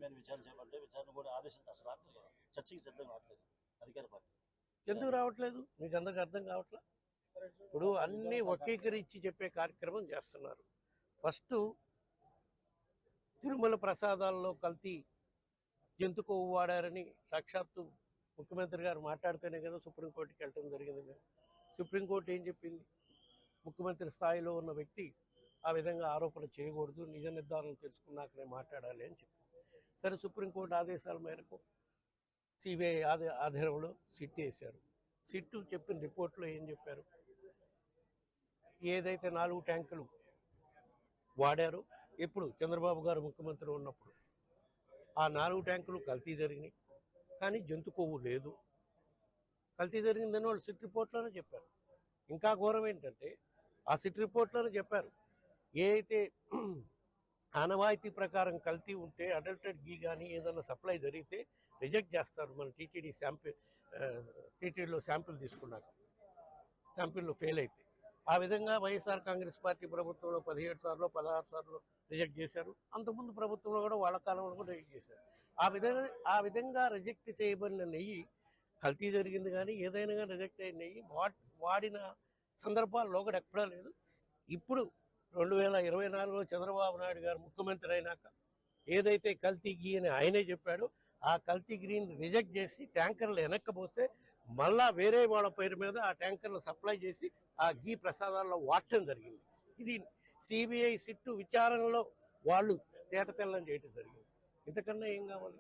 మీద విచారణ చేపట్టే విచారణ కూడా ఆదేశం అసలు రావట్లేదు కదా, చర్చకి సిద్ధంగా రావట్లేదు అధికార పార్టీ. ఎందుకు రావట్లేదు మీకు అందరికి అర్థం కావట్లేదు. ఇప్పుడు అన్నీ వక్రీకరించి చెప్పే కార్యక్రమం చేస్తున్నారు. ఫస్ట్ తిరుమల ప్రసాదాల్లో కల్తీ జంతు కొవ్వు వాడారని సాక్షాత్తు ముఖ్యమంత్రి గారు మాట్లాడితేనే కదా సుప్రీంకోర్టుకి వెళ్ళడం జరిగింది. మేము సుప్రీంకోర్టు ఏం చెప్పింది, ముఖ్యమంత్రి స్థాయిలో ఉన్న వ్యక్తి ఆ విధంగా ఆరోపణ చేయకూడదు, నిజ నిర్ధారణ తెలుసుకున్నాకనే మాట్లాడాలి అని చెప్పింది. సరే, సుప్రీంకోర్టు ఆదేశాల మేరకు సిబిఐ ఆధారంలో సిట్ వేశారు. సిట్టు చెప్పిన రిపోర్ట్లో ఏం చెప్పారు, ఏదైతే 4 ట్యాంకులు వాడారో ఎప్పుడు చంద్రబాబు గారు ముఖ్యమంత్రి ఉన్నప్పుడు ఆ 4 ట్యాంకులు కల్తీ జరిగినాయి, కానీ జంతు కొవ్వు లేదు. కల్తీ జరిగిందని వాళ్ళు సిట్ రిపోర్ట్లోనే చెప్పారు. ఇంకా ఘోరం ఏంటంటే ఆ సిట్ రిపోర్ట్లోనే చెప్పారు, ఏ అయితే ఆనవాయితీ ప్రకారం కల్తీ ఉంటే అడల్టెడ్ గీ కానీ ఏదైనా సప్లై జరిగితే రిజెక్ట్ చేస్తారు. మన టీటీడీలో శాంపిల్ తీసుకున్నాక శాంపిల్లో ఫెయిల్ అయితే. ఆ విధంగా వైఎస్ఆర్ కాంగ్రెస్ పార్టీ ప్రభుత్వంలో 17 సార్లు 16 సార్లు రిజెక్ట్ చేశారు. అంతకుముందు ప్రభుత్వంలో కూడా వాళ్ళ కాలంలో కూడా రిజెక్ట్ చేశారు. ఆ విధంగా రిజెక్ట్ చేయబడిన నెయ్యి కల్తీ జరిగింది, కానీ ఏదైనా కానీ రిజెక్ట్ అయిన నెయ్యి వాడిన సందర్భాల్లో కూడా ఎక్కడా లేదు. ఇప్పుడు 2024లో చంద్రబాబు నాయుడు గారు ముఖ్యమంత్రి అయినాక ఏదైతే కల్తీ గీ అని ఆయనే చెప్పాడో ఆ కల్తీ గ్రీన్ రిజెక్ట్ చేసి ట్యాంకర్లు వెనక్కపోతే మళ్ళా వేరే వాళ్ళ పేరు మీద ఆ ట్యాంకర్లు సప్లై చేసి ఆ గీ ప్రసాదాల్లో వాడటం జరిగింది. ఇది సిబిఐ సిట్టు విచారణలో వాళ్ళు తేటతెల్లం చేయటం జరిగింది. ఇంతకన్నా ఏం కావాలి?